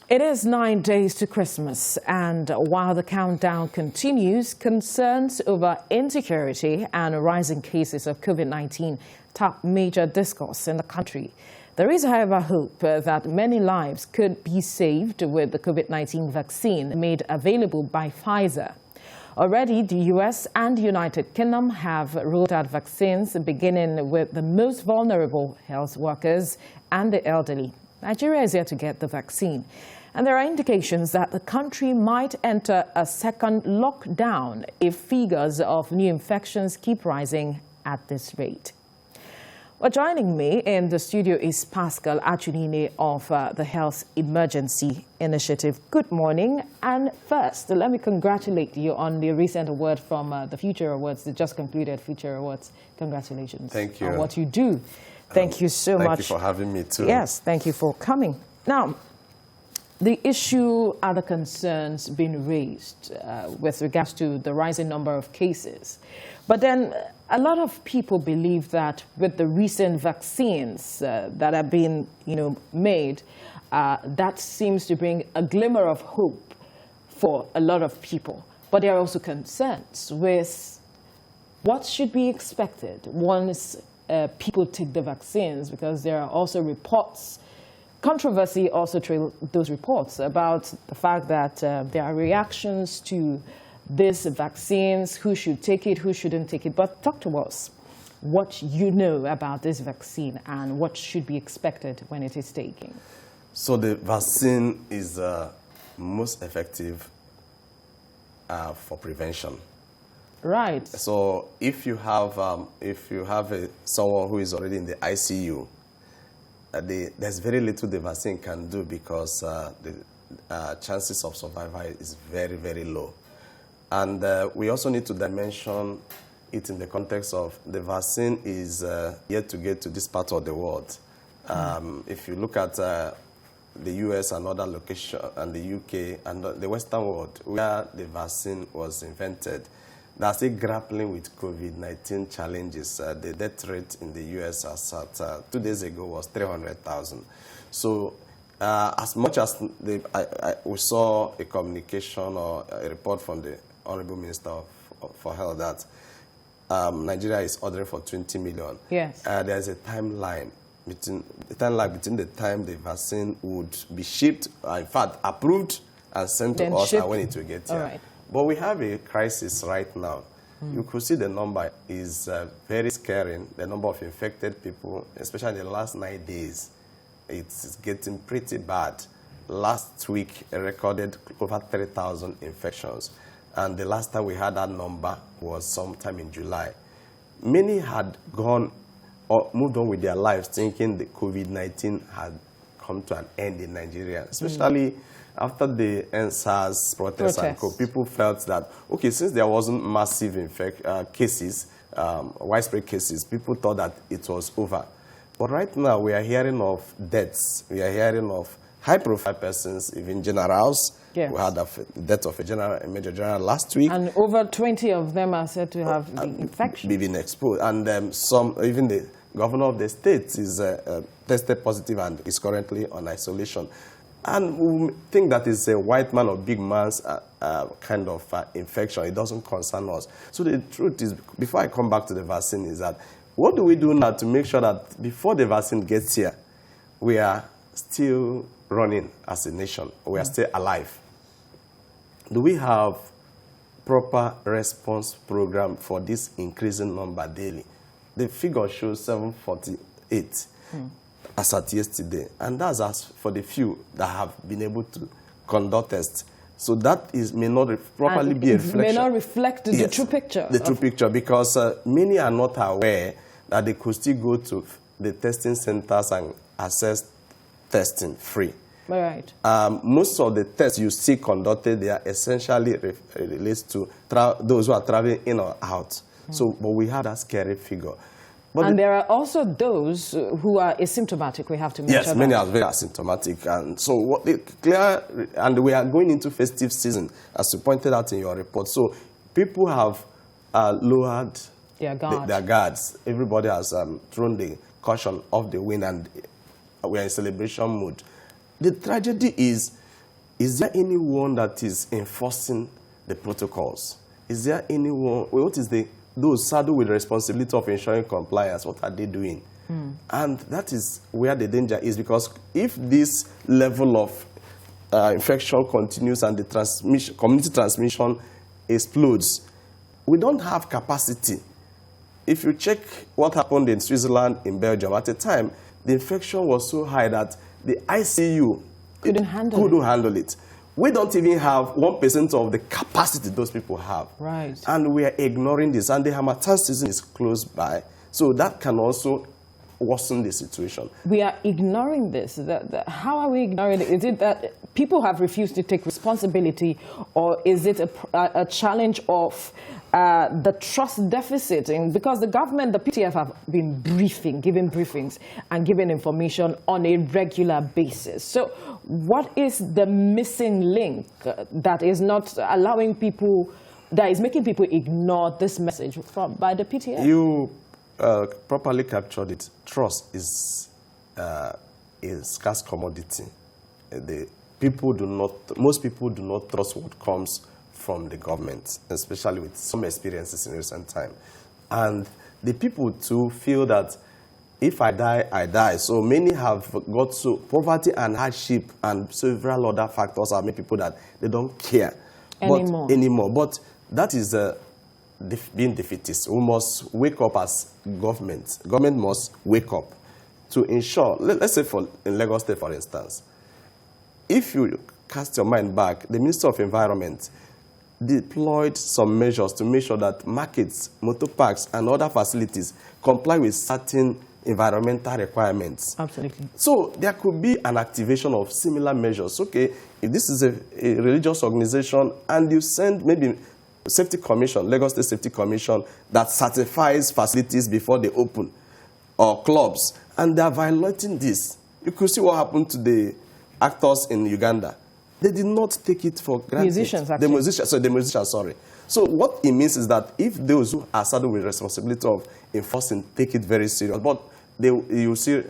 It is 9 days to Christmas, and while the countdown continues, concerns over insecurity and rising cases of COVID-19 top major discourse in the country. There is, however, hope that many lives could be saved with the COVID-19 vaccine made available by Pfizer. Already, the U.S. and the United Kingdom have rolled out vaccines, beginning with the most vulnerable health workers and the elderly. Nigeria is yet to get the vaccine. And there are indications that the country might enter a second lockdown if figures of new infections keep rising at this rate. Well, joining me in the studio is Pascal Achunine of the Health Emergency Initiative. Good morning. And first, let me congratulate you on the recent award from the Future Awards, the just concluded Future Awards. Congratulations. Thank you. On what you do. Thank you so much. Thank you for having me too. Yes, thank you for coming. Now, the issue are the concerns being raised with regards to the rising number of cases. But then a lot of people believe that with the recent vaccines that have been made, that seems to bring a glimmer of hope for a lot of people. But there are also concerns with what should be expected once people take the vaccines, because there are also reports. Controversy also trailed those reports about the fact that there are reactions to these vaccines, who should take it, who shouldn't take it. But talk to us what you know about this vaccine and what should be expected when it is taken. So the vaccine is most effective for prevention. Right. So if you have someone who is already in the ICU, there's very little the vaccine can do, because the chances of survival is very, very low. And we also need to dimension it in the context of the vaccine is yet to get to this part of the world. If you look at the US and other locations, and the UK and the Western world, where the vaccine was invented, they're still grappling with COVID-19 challenges. The death rate in the US as at 2 days ago was 300,000. So as much as we saw a communication or a report from the Honorable Minister for Health that Nigeria is ordering for 20 million. Yes. There's a timeline between the time the vaccine would be shipped, in fact, approved and sent to us, and when it will get here. All right. But we have a crisis right now. You could see the number is very scary. The number of infected people, especially in the last 9 days, it's getting pretty bad. Last week, I recorded over 3,000 infections. And the last time we had that number was sometime in July. Many had gone or moved on with their lives thinking the COVID-19 had come to an end in Nigeria, especially after the NSAS protests and co. People felt that, okay, since there wasn't massive cases, widespread cases, people thought that it was over. But right now, we are hearing of deaths. We are hearing of high-profile persons, even generals. Yes. We had the death of a major general last week. And over 20 of them are said to have the infection. Been exposed. And even the governor of the state is tested positive and is currently on isolation. And we think that is a white man or big man's kind of infection. It doesn't concern us. So the truth is, before I come back to the vaccine, is that what do we do now to make sure that before the vaccine gets here, we are still running as a nation, we are still alive? Do we have proper response program for this increasing number daily? The figure shows 748 as at yesterday, and that's as for the few that have been able to conduct tests. So that may not properly be a reflection. May not reflect the true picture. The true picture, because many are not aware that they could still go to the testing centers and access testing free. Right. Most of the tests you see conducted, they are essentially related to those who are traveling in or out. So, but we have that scary figure. But and there are also those who are asymptomatic. We have to mention. Yes, many are very asymptomatic, and so and we are going into festive season, as you pointed out in your report. So people have lowered their guards. Everybody has thrown the caution off the wind, and we are in celebration mood. The tragedy is Is there anyone that is enforcing the protocols? Is there anyone, what is those saddled with the responsibility of ensuring compliance, what are they doing? And that is where the danger is, because if this level of infection continues and the community transmission explodes, we don't have capacity. If you check what happened in Switzerland, in Belgium, at the time, the infection was so high that the ICU couldn't handle it. We don't even have 1% of the capacity those people have. Right. And we are ignoring this. And the Harmattan season is close by. So that can also worsen the situation. We are ignoring this. How are we ignoring it? Is it that people have refused to take responsibility, or is it a challenge of the trust deficit? Because the government, the PTF, have been giving briefings and giving information on a regular basis. So what is the missing link that is not allowing people, that is making people ignore this message by the PTF? You properly captured it. Trust is a scarce commodity. Most people do not trust what comes from the government, especially with some experiences in recent time. And the people too feel that if I die, I die. So many have got to poverty and hardship and several other factors have made people that they don't care anymore. But that is being defeatist. We must wake up as government. Government must wake up to ensure, let's say in Lagos State, for instance, if you cast your mind back, the Minister of Environment deployed some measures to make sure that markets, motor parks, and other facilities comply with certain environmental requirements. Absolutely. So there could be an activation of similar measures. Okay, if this is a religious organization and you send maybe Safety Commission, Lagos State Safety Commission, that certifies facilities before they open, or clubs, and they are violating this. You could see what happened to the actors in Uganda. They did not take it for granted. Musicians, actually. The musicians, sorry. So what it means is that if those who are saddled with responsibility of enforcing take it very serious, but you see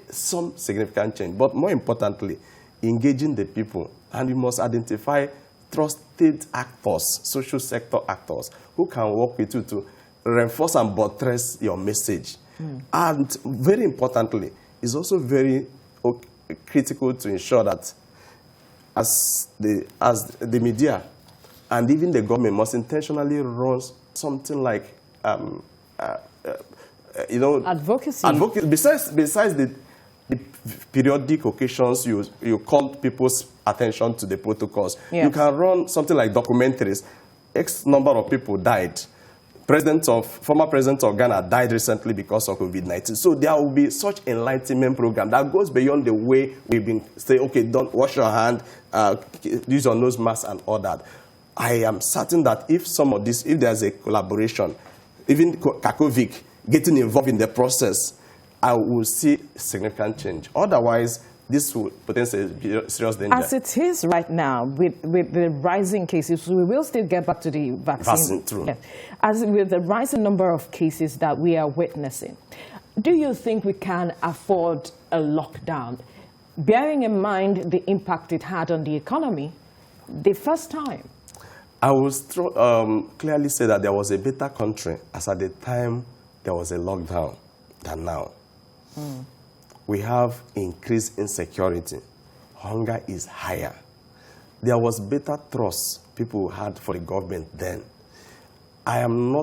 some significant change. But more importantly, engaging the people. And you must identify trusted actors, social sector actors, who can work with you to reinforce and buttress your message. And very importantly, it's also very critical to ensure that as the media and even the government must intentionally run something like advocacy. Besides the periodic occasions you call people's attention to the protocols. Yes. You can run something like documentaries. X number of people died. Former president of Ghana died recently because of COVID-19. So there will be such enlightenment program that goes beyond the way we've been saying, okay, don't wash your hand, use your nose mask and all that. I am certain that if there's a collaboration, even Kakovic getting involved in the process, I will see significant change. Otherwise, this will potentially be serious danger. As it is right now, with the rising cases, we will still get back to the vaccine. True. Yeah. As with the rising number of cases that we are witnessing, do you think we can afford a lockdown, bearing in mind the impact it had on the economy the first time? I will clearly say that there was a better country as at the time there was a lockdown than now. We have increased insecurity. Hunger is higher. There was better trust people had for the government then. I'm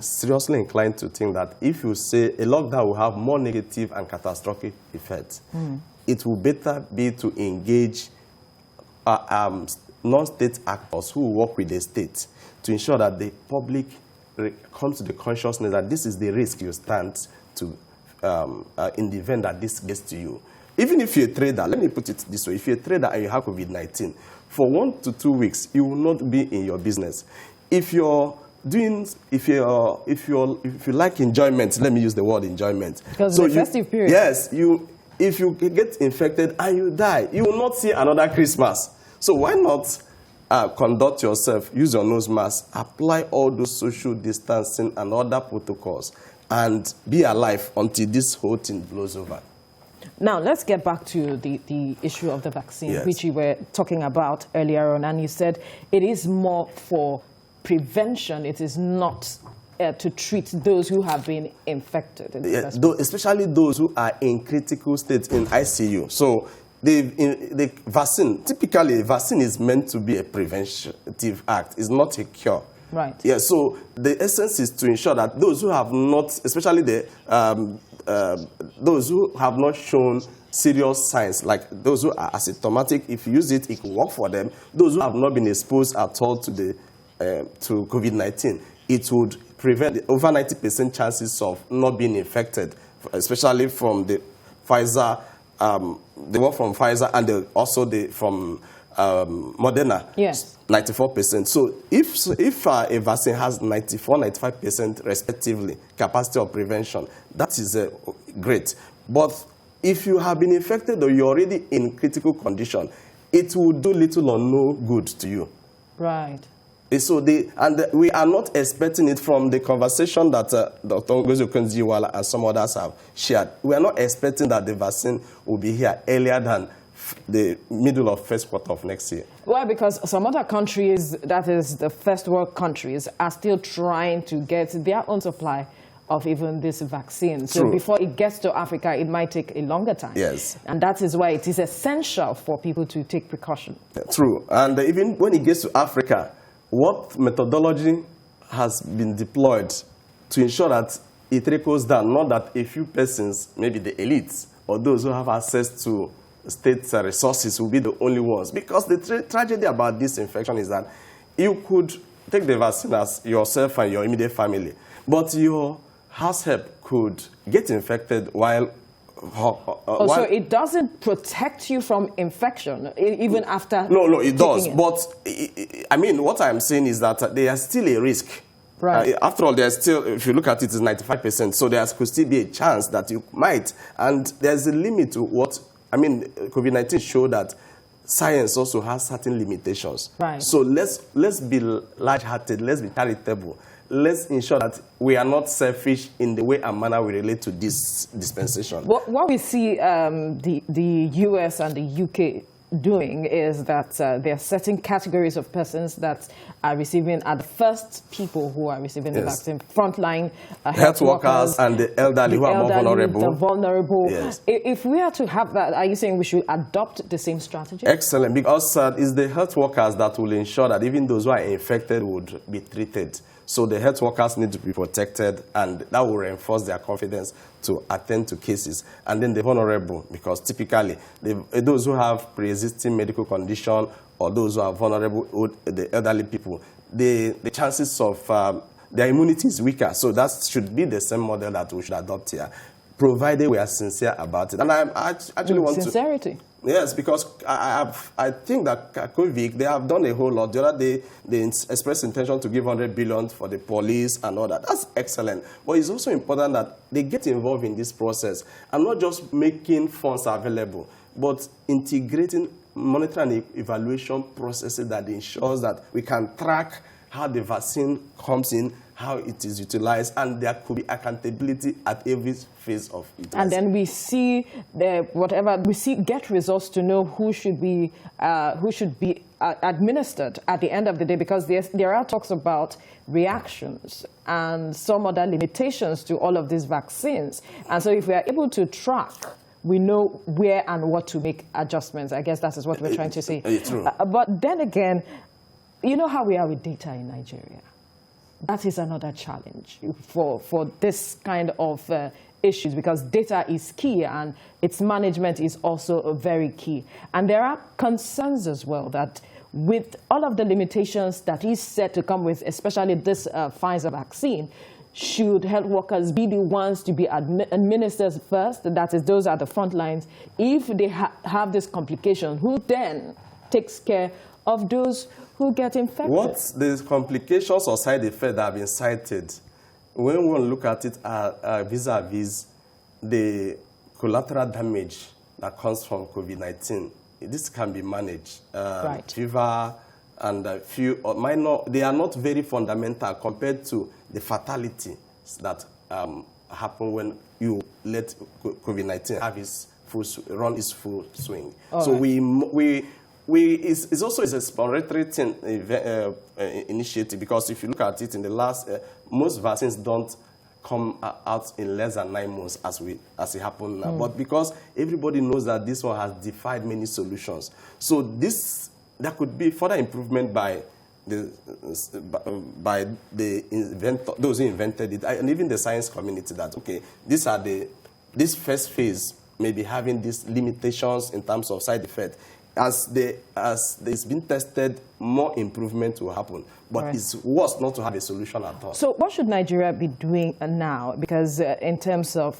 seriously inclined to think that if you say a lockdown will have more negative and catastrophic effects, it will better be to engage non-state actors who work with the state to ensure that the public comes to the consciousness that this is the risk you stand to in the event that this gets to you. Even if you're a trader, let me put it this way, if you're a trader and you have COVID-19, for 1 to 2 weeks, you will not be in your business. If you like enjoyment, let me use the word enjoyment. Because so the festive period. Yes, if you get infected and you die, you will not see another Christmas. So why not conduct yourself, use your nose mask, apply all those social distancing and other protocols, and be alive until this whole thing blows over. Now, let's get back to the issue of the vaccine, Yes. which you were talking about earlier on. And you said it is more for prevention. It is not to treat those who have been infected. Especially those who are in critical states in ICU. So the vaccine, typically, vaccine is meant to be a preventative act. It's not a cure. Right. Yeah, so the essence is to ensure that those who have not, especially those who have not shown serious signs, like those who are asymptomatic, if you use it, it will work for them. Those who have not been exposed at all to to COVID-19, it would prevent over 90% chances of not being infected, especially from the Pfizer, the one from Pfizer and also from Moderna. Yes. 94%. So if a vaccine has 94, 95% respectively capacity of prevention, that is great. But if you have been infected or you're already in critical condition, it will do little or no good to you. Right. So we are not expecting it from the conversation that Dr. Ngozi Okonjo-Iweala and some others have shared. We are not expecting that the vaccine will be here earlier than the middle of first quarter of next year. Well, because some other countries, that is the first world countries, are still trying to get their own supply of even this vaccine. So True. before it gets to Africa, it might take a longer time. Yes. And that is why it is essential for people to take precaution. True. And even when it gets to Africa, what methodology has been deployed to ensure that it trickles down, not that a few persons, maybe the elites or those who have access to state resources will be the only ones. Because the tragedy about this infection is that you could take the vaccine as yourself and your immediate family, but your house help could get infected while so it doesn't protect you from infection even after No, it does. it. But I mean, what I'm saying is that there is still a risk. Right. After all, there's still, if you look at it, it's 95%. So there could still be a chance that you might. And there's a limit to what, I mean, COVID-19 showed that science also has certain limitations. Right. So let's be large-hearted, let's be charitable. Let's ensure that we are not selfish in the way and manner we relate to this dispensation. What we see the US and the UK doing is that there are certain categories of persons that are receiving, are the first people who are receiving the vaccine. Frontline health workers and the elderly who are more vulnerable. The vulnerable. Yes. If we are to have that, are you saying we should adopt the same strategy? Excellent, because it's the health workers that will ensure that even those who are infected would be treated. So the health workers need to be protected, and that will reinforce their confidence to attend to cases. And then the vulnerable, because typically those who have pre-existing medical condition or those who are vulnerable, the elderly people, the chances of their immunity is weaker. So that should be the same model that we should adopt here, provided we are sincere about it. And I actually want sincerity. Yes, because I think that COVID, they have done a whole lot. The other day, they expressed intention to give 100 billion for the police and all that. That's excellent. But it's also important that they get involved in this process and not just making funds available, but integrating monitoring and evaluation processes that ensures that we can track how the vaccine comes in, how it is utilized, and there could be accountability at every phase of it. And then we see get results to know who should be administered at the end of the day, because there are talks about reactions and some other limitations to all of these vaccines. And so if we are able to track, we know where and what to make adjustments. I guess that is what we're trying to say. True. But then again, you know how we are with data in Nigeria. That is another challenge for this kind of issues, because data is key and its management is also very key. And there are concerns as well that with all of the limitations that is set to come with, especially this Pfizer vaccine, should health workers be the ones to be administered first? That is, those are the front lines. If they have this complication, who then takes care of those who get infected? What's the complications or side effects that have been cited? When we look at it vis-a-vis the collateral damage that comes from COVID-19, this can be managed. Right. Fever and a few minor, they are not very fundamental compared to the fatality that happen when you let COVID-19 have its run its full swing. All so right. it's also an exploratory thing, initiative, because if you look at it in the last, most vaccines don't come out in less than 9 months as it happened now. But because everybody knows that this one has defied many solutions, so there could be further improvement by the inventor, those who invented it, and even the science community, that okay, this first phase may be having these limitations in terms of side effect. As it's been tested, more improvement will happen. But right. It's worse not to have a solution at all. So what should Nigeria be doing now? Because in terms of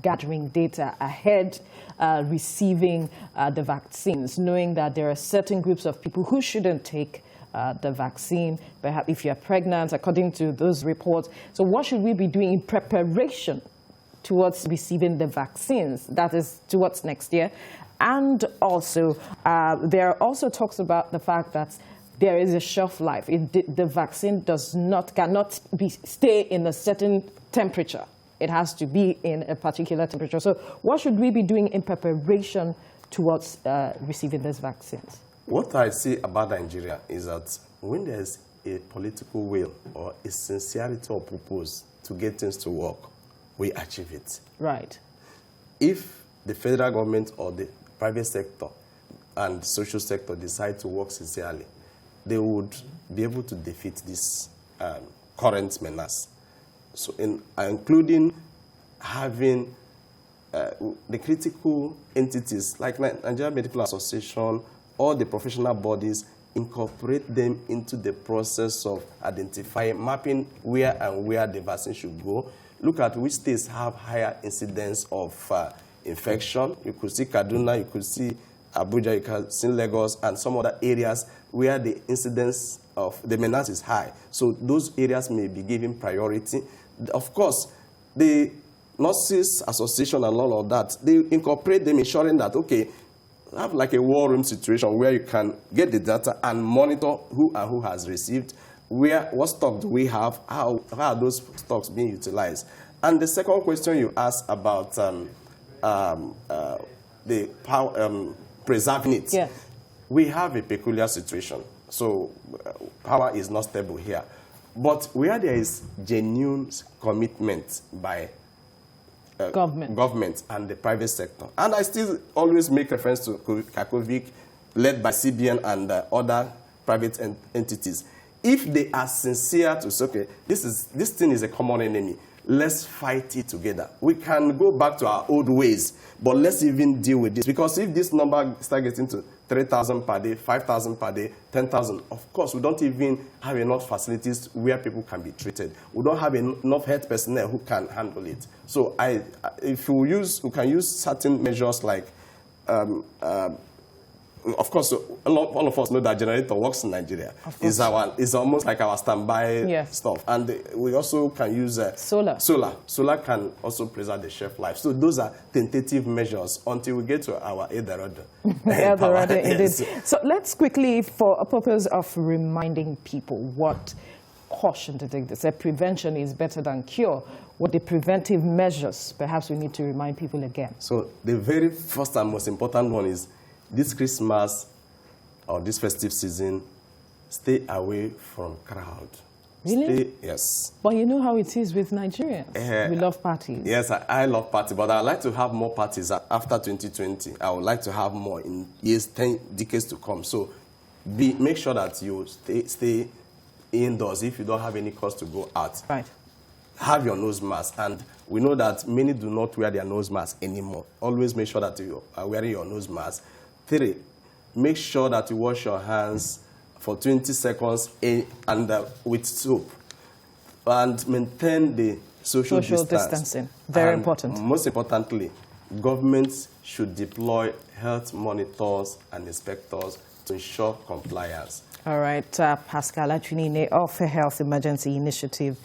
gathering data ahead, receiving the vaccines, knowing that there are certain groups of people who shouldn't take the vaccine, perhaps if you're pregnant, according to those reports. So what should we be doing in preparation towards receiving the vaccines, that is towards next year? And also, there are also talks about the fact that there is a shelf life. The vaccine cannot stay in a certain temperature. It has to be in a particular temperature. So what should we be doing in preparation towards receiving these vaccines? What I see about Nigeria is that when there's a political will or a sincerity of purpose to get things to work, we achieve it. Right. If the federal government or the private sector and social sector decide to work sincerely, they would be able to defeat this current menace. So, including having the critical entities like Nigeria Medical Association, all the professional bodies, incorporate them into the process of identifying, mapping where the vaccine should go. Look at which states have higher incidence of infection. You could see Kaduna, you could see Abuja, you could see Lagos, and some other areas where the incidence of the menace is high. So those areas may be given priority. Of course, the Nurses Association and all of that, they incorporate them, ensuring that, okay, have like a war room situation where you can get the data and monitor who has received, what stock do we have, how are those stocks being utilized. And the second question you asked about the power, preserving it. Yeah. We have a peculiar situation. So power is not stable here. But where there is genuine commitment by government and the private sector, and I still always make reference to Kakovic, led by CBN and other private entities. If they are sincere to say, okay, this thing is a common enemy, let's fight it together. We can go back to our old ways, but let's even deal with this. Because if this number starts getting to 3,000 per day, 5,000 per day, 10,000, of course, we don't even have enough facilities where people can be treated. We don't have enough health personnel who can handle it. So if we can use certain measures like, of course, all of us know that generator works in Nigeria. It's almost like our standby stuff. And we also can use solar. Solar can also preserve the shelf life. So those are tentative measures until we get to our Eldorado. Eldorado, indeed. So let's quickly, for a purpose of reminding people what caution to take. They say prevention is better than cure. What the preventive measures, perhaps we need to remind people again. So the very first and most important one is, this Christmas or this festive season, stay away from crowd. Really? Yes. But you know how it is with Nigerians. We love parties. Yes, I love parties, but I'd like to have more parties after 2020. I would like to have more in years, 10 decades to come. So make sure that you stay indoors if you don't have any cause to go out. Right. Have your nose mask, and we know that many do not wear their nose mask anymore. Always make sure that you are wearing your nose mask. 3, make sure that you wash your hands for 20 seconds with soap. And maintain the social distancing. Very important. Most importantly, governments should deploy health monitors and inspectors to ensure compliance. All right, Pascal Achunine of the Health Emergency Initiative,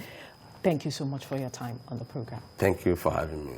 thank you so much for your time on the program. Thank you for having me.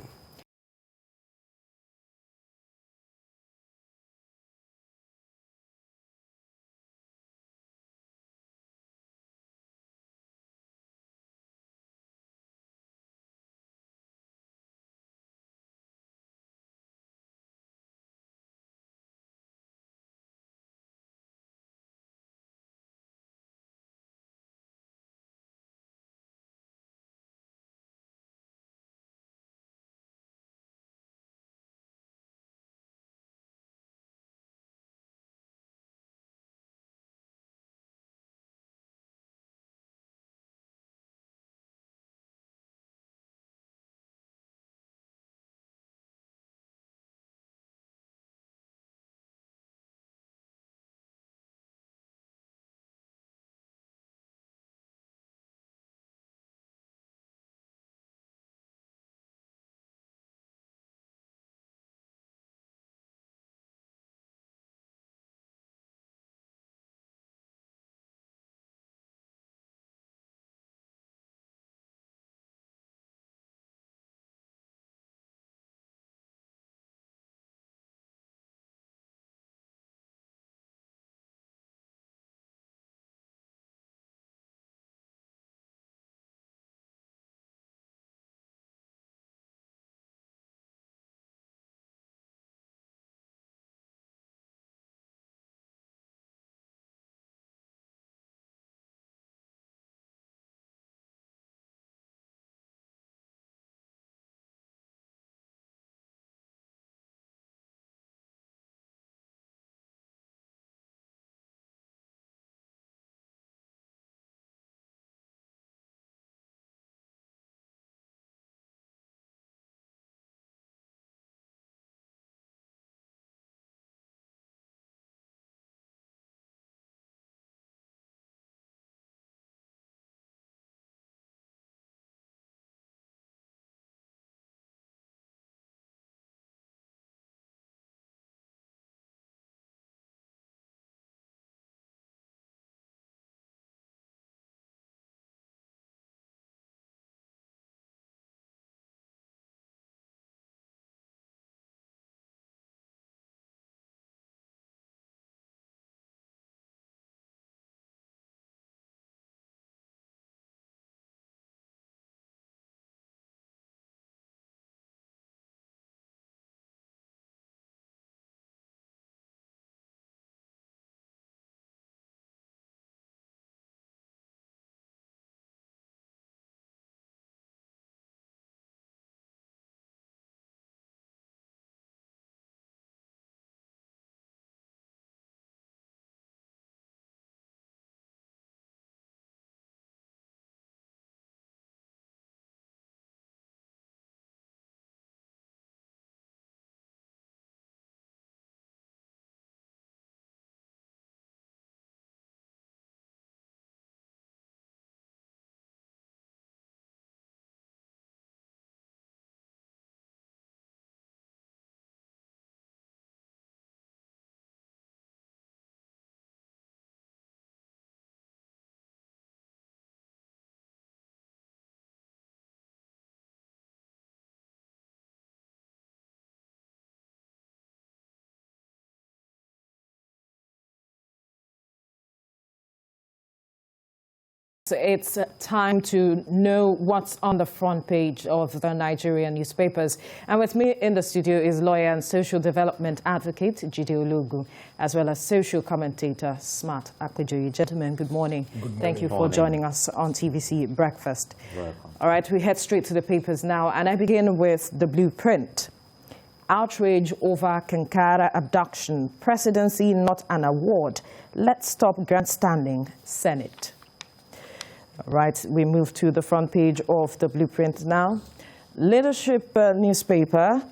It's time to know what's on the front page of the Nigerian newspapers. And with me in the studio is lawyer and social development advocate Jide Ologun, as well as social commentator Smart Akpejoye. Gentlemen, good morning. Good morning. Thank you for joining us on TVC Breakfast. Welcome. All right, we head straight to the papers now, and I begin with the blueprint. Outrage over Kankara abduction. Presidency not an award. Let's stop grandstanding. Senate. All right, we move to the front page of the blueprint now. Leadership newspaper,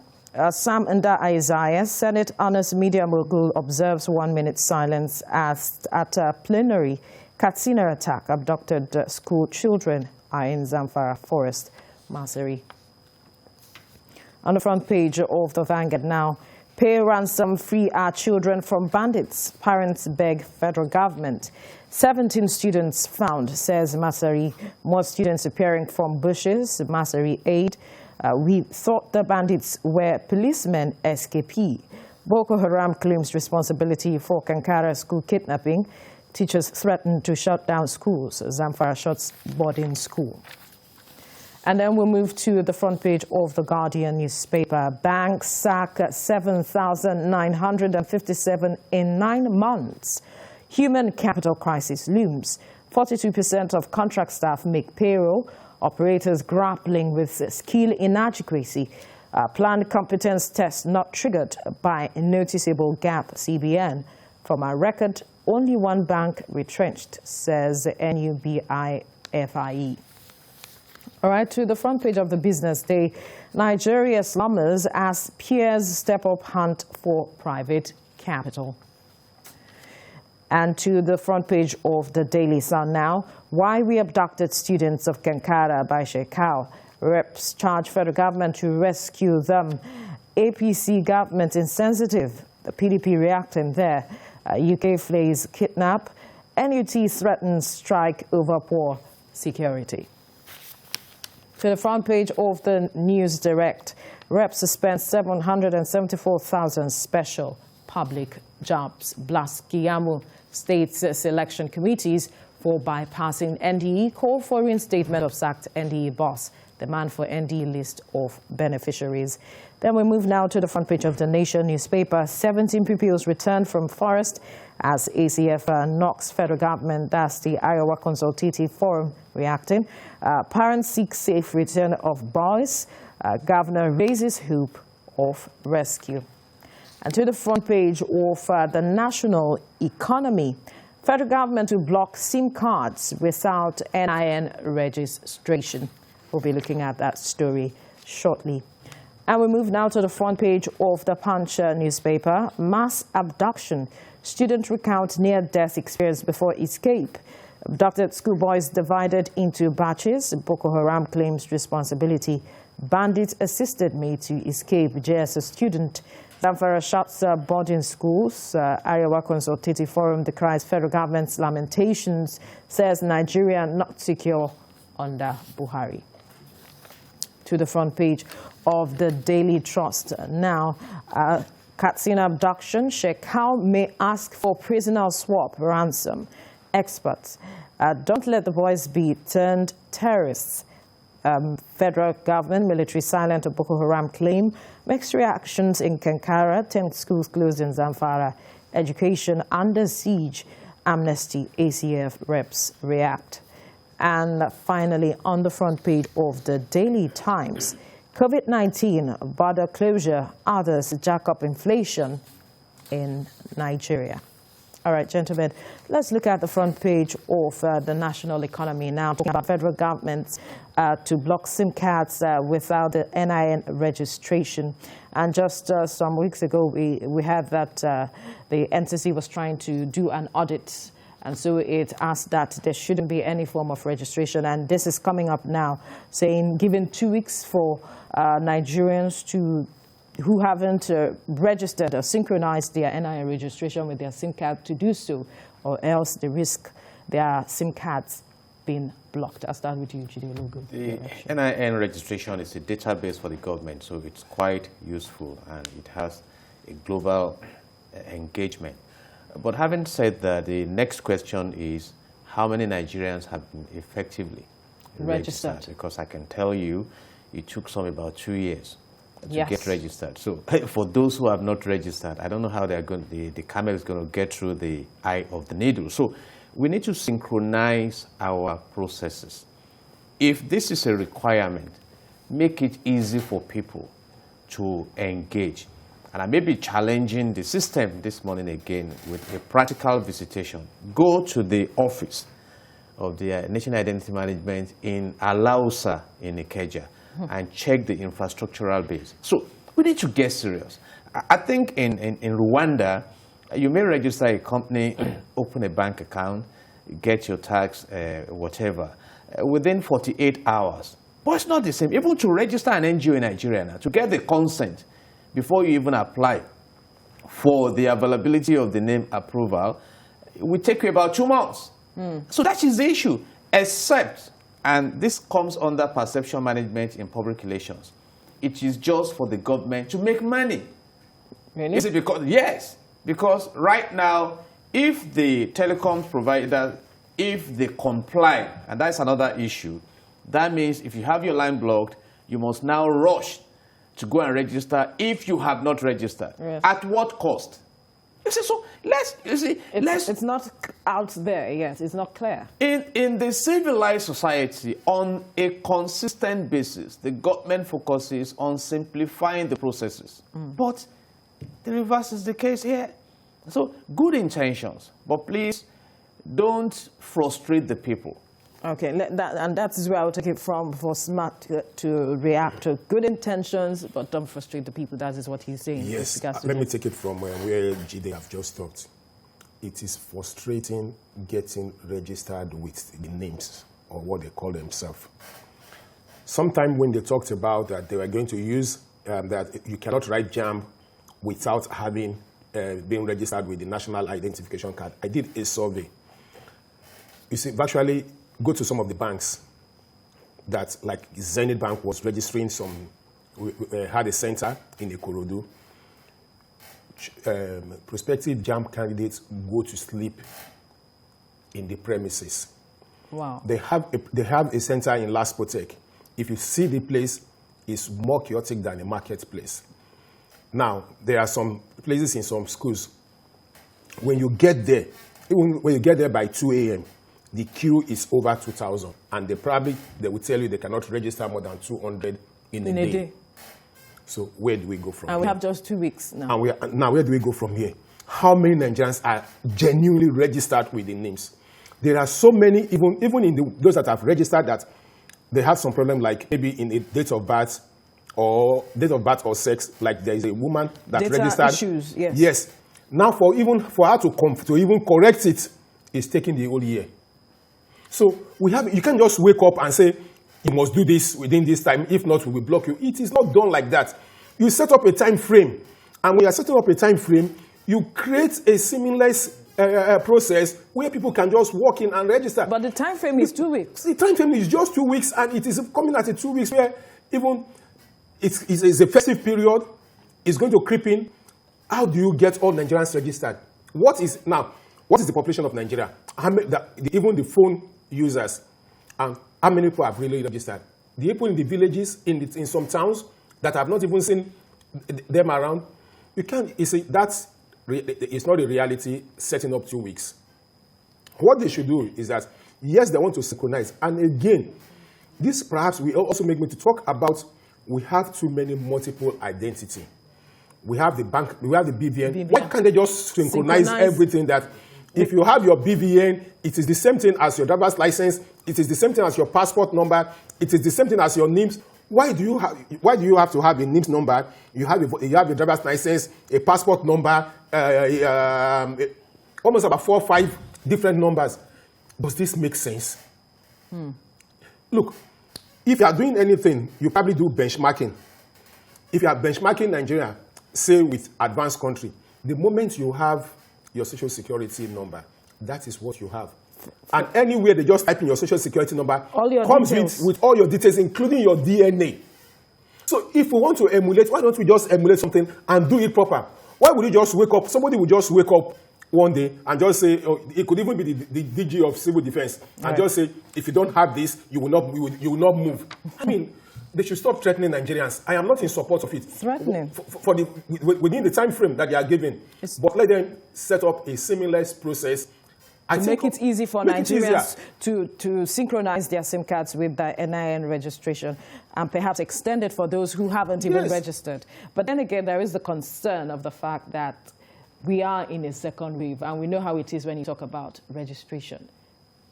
Sam Nda Isaiah, Senate honors media mogul observes 1 minute silence at a plenary. Katsina attack, abducted school children are in Zamfara forest. Masari. On the front page of the Vanguard now, pay ransom, free our children from bandits. Parents beg federal government. 17 students found, says Masari. More students appearing from bushes. Masari aid. We thought the bandits were policemen, SKP. Boko Haram claims responsibility for Kankara school kidnapping. Teachers threaten to shut down schools. Zamfara shuts boarding school. And then we'll move to the front page of the Guardian newspaper. Banks sack 7,957 in 9 months. Human capital crisis looms. 42% of contract staff make payroll. Operators grappling with skill inadequacy. Planned competence test not triggered by noticeable gap. CBN. From our record, only one bank retrenched, says NUBIFIE. All right, to the front page of the Business Day, Nigeria slummers as peers step up hunt for private capital. And to the front page of the Daily Sun now, why we abducted students of Kankara by Shekau. Reps charge federal government to rescue them. APC government insensitive. The PDP reacting there. UK flays kidnap. NUT threatens strike over poor security. To the front page of the News Direct, Reps suspend 774,000 special public jobs. Blast Kiamu states selection committees for bypassing NDE. Call for reinstatement of sacked NDE boss. Demand for NDE list of beneficiaries. Then we move now to the front page of the Nation newspaper. 17 pupils returned from forest as ACF knocks federal government. That's the Iowa Consultative Forum reacting. Parents seek safe return of boys. Governor raises hope of rescue. And to the front page of the national economy, federal government will block SIM cards without NIN registration. We'll be looking at that story shortly. And we move now to the front page of the Punch newspaper. Mass abduction. Student recount near-death experience before escape. Abducted schoolboys divided into batches. Boko Haram claims responsibility. Bandits assisted me to escape. JSS student. Zamfara shuts boarding schools. Iowa Consultative Forum decries federal government's lamentations. Says Nigeria not secure under Buhari. To the front page of the Daily Trust now. Katsina abduction. Shekau may ask for prisoner swap ransom. Experts. Don't let the boys be turned terrorists. Federal government military silent of Boko Haram claim. Mixed reactions in Kankara. 10 schools closed in Zamfara. Education under siege. Amnesty ACF reps react. And finally, on the front page of the Daily Times, COVID-19, border closure, others jack up inflation in Nigeria. All right, gentlemen, let's look at the front page of the national economy now, talking about federal government to block SIM cards without the NIN registration. And just some weeks ago, we had that the NCC was trying to do an audit. And so it asked that there shouldn't be any form of registration. And this is coming up now, saying given 2 weeks for Nigerians who haven't registered or synchronized their NIN registration with their SIM card to do so, or else they risk their SIM cards being blocked. I'll start with you, Jide Ologun. The NIN registration is a database for the government, so it's quite useful and it has a global engagement. But having said that, the next question is, how many Nigerians have been effectively registered? Because I can tell you, it took some about 2 years to get registered. So for those who have not registered, I don't know how they're going. The camel is going to get through the eye of the needle. So we need to synchronize our processes. If this is a requirement, make it easy for people to engage. And I may be challenging the system this morning again with a practical visitation. Go to the office of the National Identity Management in Alausa in Ikeja and check the infrastructural base. So we need to get serious. I think in Rwanda, you may register a company, open a bank account, get your tax, whatever, within 48 hours. But it's not the same. Even to register an NGO in Nigeria now, to get the consent before you even apply for the availability of the name approval, it will take you about 2 months. So that is the issue, except, and this comes under perception management in public relations, it is just for the government to make money. Really? Is it because? Yes, because right now, if the telecom provider, if they comply, and that's another issue, that means if you have your line blocked, you must now rush to go and register if you have not registered. Yes. At what cost? You see, so it's not out there yet. It's not clear. In the civilized society, on a consistent basis, the government focuses on simplifying the processes. But the reverse is the case here. So good intentions, but please don't frustrate the people. Okay, and that is where I will take it from, for SMART to react to good intentions, but don't frustrate the people. That is what he's saying. Yes, let me take it from where Jide have just talked. It is frustrating getting registered with the names, or what they call themselves. Sometime when they talked about that they were going to use, that you cannot write JAMB without having been registered with the National Identification Card, I did a survey. You see, virtually, go to some of the banks that, like Zenith Bank was registering some, had a center in Ikorodu. Prospective JAMB candidates go to sleep in the premises. Wow. They have a center in Laspotek. If you see the place, it's more chaotic than a marketplace. Now, there are some places in some schools, when you get there, even when you get there by 2 a.m., the queue is over 2,000, and they will tell you they cannot register more than 200 in a day. So where do we go from here? And we have just 2 weeks now. And now where do we go from here? How many Nigerians are genuinely registered with the names? There are so many, even in those that have registered, that they have some problem, like maybe in a date of birth or sex. Like there is a woman that Data registered. issues, yes. Yes. Now for her to even correct it, it's taking the whole year. So you can't just wake up and say, you must do this within this time, if not, we will block you. It is not done like that. You set up a time frame, and when you are setting up a time frame, you create a seamless process where people can just walk in and register. But the time frame is 2 weeks. The time frame is just 2 weeks, and it is coming at 2 weeks where even it's a festive period, it's going to creep in. How do you get all Nigerians registered? What is the population of Nigeria? Even the phone users, and how many people have really registered? The people in the villages, in some towns that have not even seen them around, you can't. It's not a reality setting up 2 weeks. What they should do is that, yes, they want to synchronize, and again, this perhaps will also make me to talk about, we have too many multiple identity. We have the bank, we have the BVN. Why can't they just synchronize everything? That if you have your BVN, it is the same thing as your driver's license, it is the same thing as your passport number, it is the same thing as your NIMS. Why do you have to have a NIMS number? You have a driver's license, a passport number, almost about 4 or 5 different numbers. Does this make sense? Look, if you are doing anything, you probably do benchmarking. If you are benchmarking Nigeria, say with advanced country, the moment you have your social security number, that is what you have. And anywhere they just type in your social security number, comes with all your details, including your DNA. So if we want to emulate, why don't we just emulate something and do it proper? Why would you just wake up? Somebody would just wake up one day and just say, it could even be the DG of Civil Defense, and just say, if you don't have this, you will not move. I mean, they should stop threatening Nigerians. I am not in support of it. Threatening? Within the time frame that they are given. But let them set up a seamless process. To make it easy for Nigerians to synchronize their SIM cards with the NIN registration and perhaps extend it for those who haven't even registered. But then again, there is the concern of the fact that we are in a second wave, and we know how it is when you talk about registration.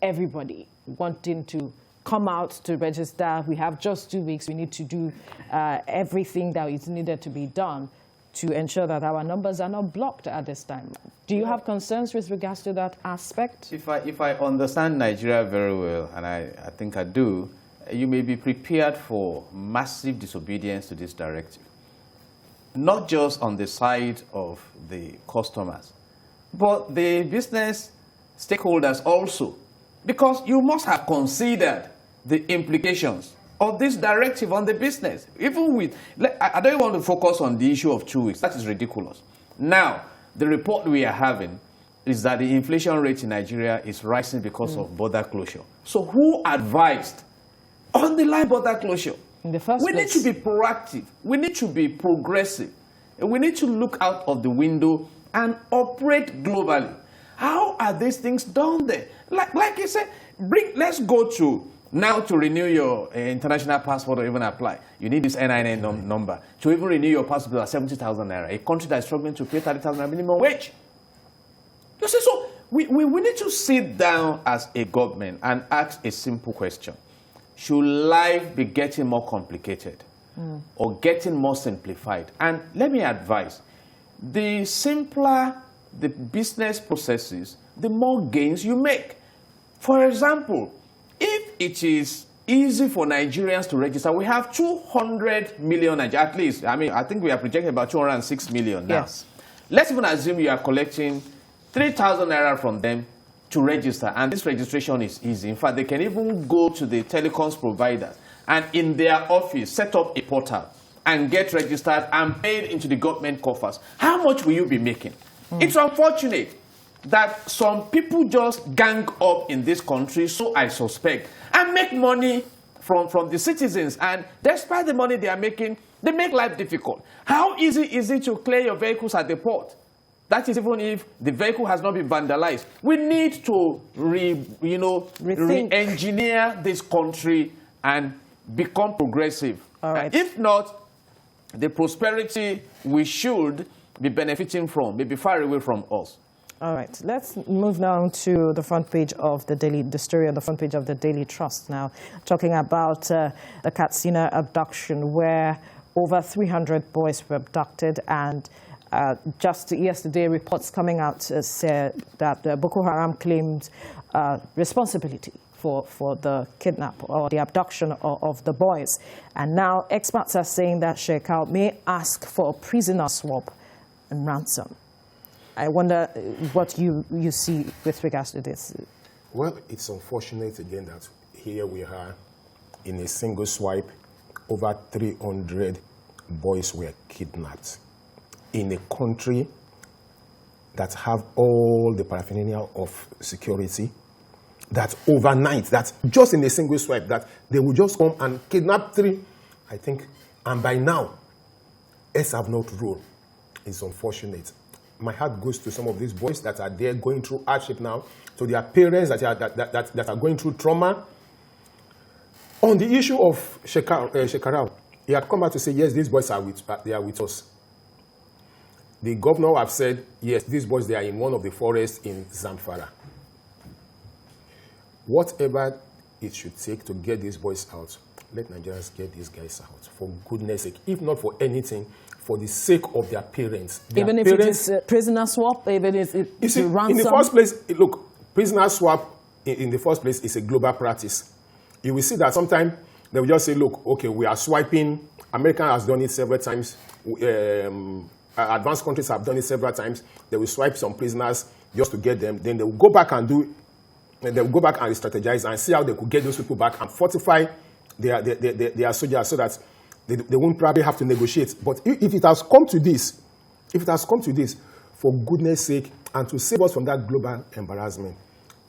Everybody wanting to come out to register. We have just 2 weeks. We need to do everything that is needed to be done to ensure that our numbers are not blocked at this time. Do you have concerns with regards to that aspect? If I understand Nigeria very well, and I think I do, you may be prepared for massive disobedience to this directive. Not just on the side of the customers, but the business stakeholders also. Because you must have considered the implications of this directive on the business. Even with, I don't want to focus on the issue of 2 weeks. That is ridiculous. Now, the report we are having is that the inflation rate in Nigeria is rising because of border closure. So who advised on the line border closure? In the first place, we need to be proactive. We need to be progressive. And we need to look out of the window and operate globally. How are these things done there? Like you said, let's go to now to renew your international passport or even apply. You need this NIN number. To even renew your passport at 70,000 naira. A country that is struggling to pay 30,000 naira minimum wage. You see, so we need to sit down as a government and ask a simple question. Should life be getting more complicated or getting more simplified? And let me advise, the simpler the business processes, the more gains you make. For example, if it is easy for Nigerians to register, we have 200 million, at least. I mean, I think we are projecting about 206 million now. Yes. Let's even assume you are collecting 3,000 naira from them to register, and this registration is easy. In fact, they can even go to the telecoms providers and in their office set up a portal and get registered and paid into the government coffers. How much will you be making? It's unfortunate that some people just gang up in this country, so I suspect, and make money from the citizens. And despite the money they are making, they make life difficult. How easy is it to clear your vehicles at the port? That is even if the vehicle has not been vandalized. We need to re-engineer this country and become progressive. All right. If not, the prosperity we should be benefiting from may be far away from us. All right, let's move now to the front page of the story on the front page of the Daily Trust now, talking about the Katsina abduction, where over 300 boys were abducted, and just yesterday, reports coming out said that Boko Haram claimed responsibility for the kidnap or the abduction of the boys. And now experts are saying that Sheikh may ask for a prisoner swap and ransom. I wonder what you see with regards to this. Well, it's unfortunate again that here we are in a single swipe, over 300 boys were kidnapped in a country that have all the paraphernalia of security, that overnight, that just in a single swipe, that they will just come and kidnap 3, I think, and by now, S have not ruled. It's unfortunate. My heart goes to some of these boys that are there going through hardship now, to their parents that are going through trauma. On the issue of Shekarau, he had come out to say, yes, these boys are they are with us. The governor have said, yes, these boys, they are in one of the forests in Zamfara. Whatever it should take to get these boys out, let Nigerians get these guys out, for goodness sake, if not for anything, for the sake of their parents. Even if it is a prisoner swap, even if it's a ransom? In the first place, look, prisoner swap, in the first place, is a global practice. You will see that sometimes they will just say, look, okay, we are swiping. America has done it several times. Advanced countries have done it several times. They will swipe some prisoners just to get them. Then they will go back and strategize and see how they could get those people back and fortify their soldiers so that they won't probably have to negotiate. But if it has come to this, for goodness sake, And to save us from that global embarrassment,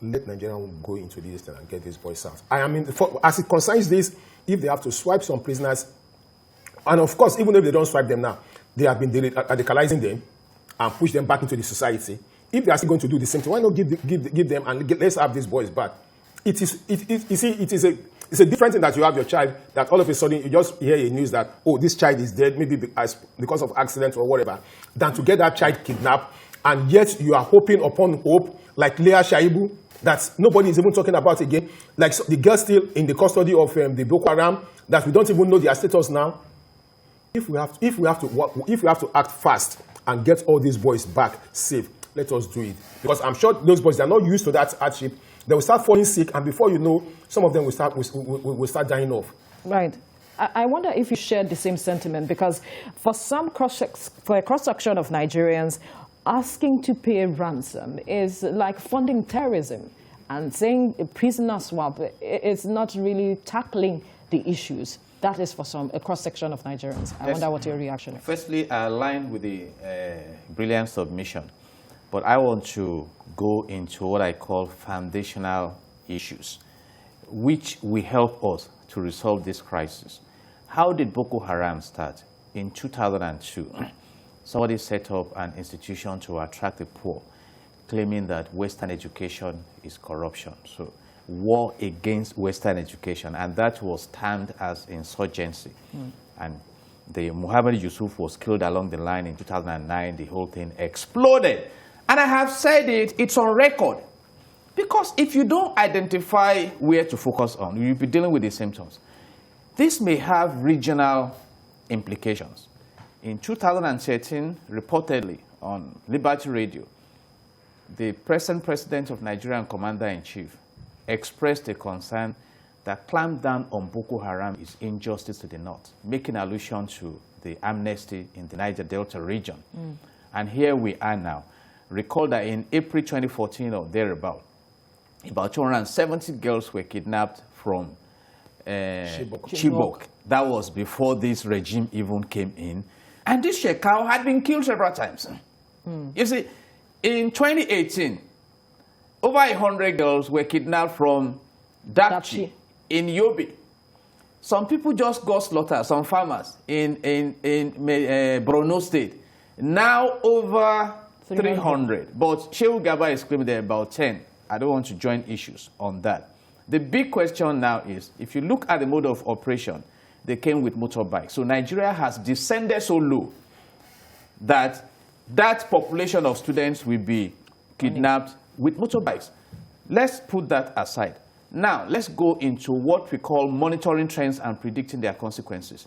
let Nigeria go into this and get these boys out. I mean, as it concerns this, if they have to swipe some prisoners, and of course, even if they don't swipe them now, they have been radicalizing them and push them back into the society. If they are still going to do the same thing, why not give them and let's have these boys back? It's a different thing that you have your child, that all of a sudden you just hear a news that, oh, this child is dead, maybe because of accident or whatever, than to get that child kidnapped, and yet you are hoping upon hope, like Leah Shaibu, that nobody is even talking about again, like the girl still in the custody of the Boko Haram, that we don't even know their status now. If we have to act fast and get all these boys back safe, let us do it. Because I'm sure those boys, they are not used to that hardship. They will start falling sick, and before you know, some of them will start dying off. Right. I wonder if you share the same sentiment, because for a cross-section of Nigerians, asking to pay ransom is like funding terrorism, and saying a prisoner swap is not really tackling the issues. That is for a cross-section of Nigerians. I wonder what your reaction is. Firstly, I align with the brilliant submission, but I want to go into what I call foundational issues, which will help us to resolve this crisis. How did Boko Haram start? In 2002, somebody set up an institution to attract the poor, claiming that Western education is corruption. So, war against Western education, and that was termed as insurgency. And the Muhammad Yusuf was killed along the line in 2009. The whole thing exploded. And I have said it, it's on record. Because if you don't identify where to focus on, you'll be dealing with the symptoms. This may have regional implications. In 2013, reportedly on Liberty Radio, the present president of Nigeria and commander-in-chief expressed a concern that clampdown on Boko Haram is injustice to the north, making allusion to the amnesty in the Niger Delta region. And here we are now. Recall that in April 2014 or thereabout, about 270 girls were kidnapped from Chibok. That was before this regime even came in. And this Shekau had been killed several times. You see, in 2018, over 100 girls were kidnapped from Dapchi in Yobe. Some people just got slaughtered, some farmers in Borno State. Now over 300. But Shehu Gaba is claiming there are about 10. I don't want to join issues on that. The big question now is, if you look at the mode of operation, they came with motorbikes. So Nigeria has descended so low that that population of students will be kidnapped with motorbikes. Let's put that aside. Now, let's go into what we call monitoring trends and predicting their consequences.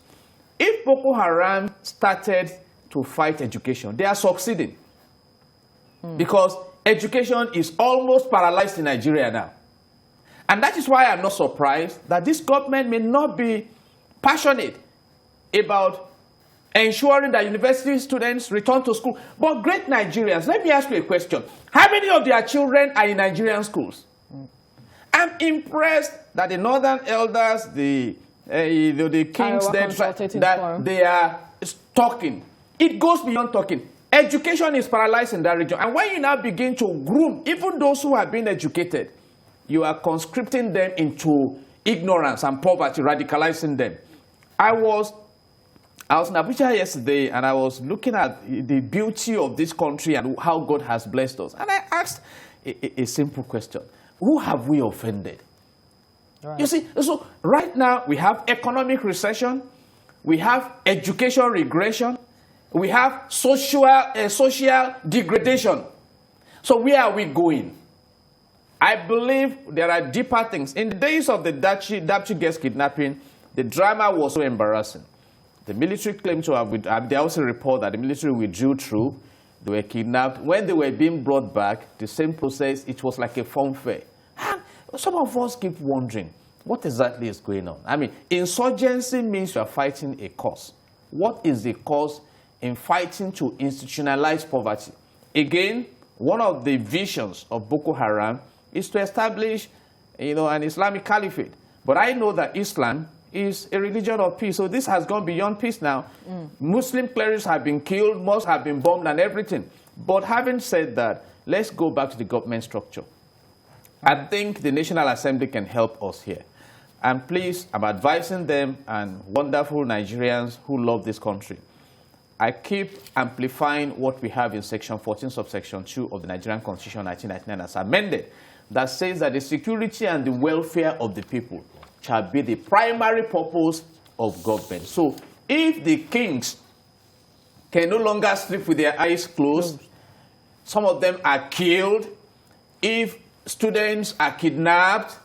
If Boko Haram started to fight education, they are succeeding. Because education is almost paralyzed in Nigeria now. And that is why I'm not surprised that this government may not be passionate about ensuring that university students return to school. But great Nigerians, let me ask you a question. How many of their children are in Nigerian schools? I'm impressed that the northern elders, the kings, that they are talking. It goes beyond talking. Education is paralyzed in that region. And when you now begin to groom even those who have been educated, you are conscripting them into ignorance and poverty, radicalizing them. I was in Abuja yesterday, and I was looking at the beauty of this country and how God has blessed us. And I asked a simple question. Who have we offended? Right. You see, so right now we have economic recession, we have education regression, we have social degradation. So where are we going? I believe there are deeper things. In the days of the Dapchi girls kidnapping, the drama was so embarrassing. The military claimed to have, they also report that the military withdrew through. They were kidnapped. When they were being brought back, the same process, it was like a fun fair. And some of us keep wondering, what exactly is going on? I mean, insurgency means you are fighting a cause. What is the cause in fighting to institutionalize poverty? Again, one of the visions of Boko Haram is to establish, an Islamic caliphate. But I know that Islam is a religion of peace. So this has gone beyond peace now. Muslim clerics have been killed, mosques have been bombed and everything. But having said that, let's go back to the government structure. I think the National Assembly can help us here. And please, I'm advising them and wonderful Nigerians who love this country. I keep amplifying what we have in Section 14, subsection 2 of the Nigerian Constitution 1999 as amended, that says that the security and the welfare of the people shall be the primary purpose of government. So if the kings can no longer sleep with their eyes closed, some of them are killed, if students are kidnapped,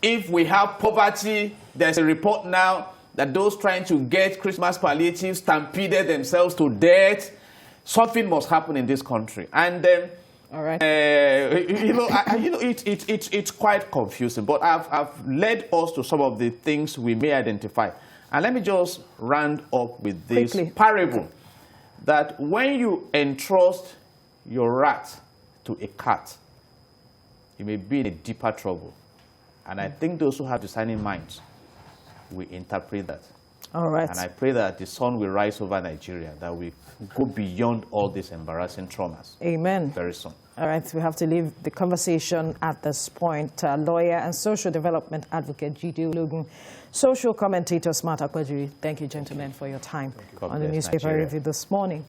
if we have poverty, there's a report now that those trying to get Christmas palliatives stampeded themselves to death. Something must happen in this country. And all right. It's quite confusing, but I've led us to some of the things we may identify. And let me just round up with this parable, that when you entrust your rat to a cat, you may be in a deeper trouble. And I think those who have discerning minds will interpret that. All right. And I pray that the sun will rise over Nigeria, that we go beyond all these embarrassing traumas. Amen. Very soon. All right, we have to leave the conversation at this point. Lawyer and social development advocate Jide Ologun, social commentator Smart Akpajiri. Thank you, gentlemen, for your time on the newspaper review this morning.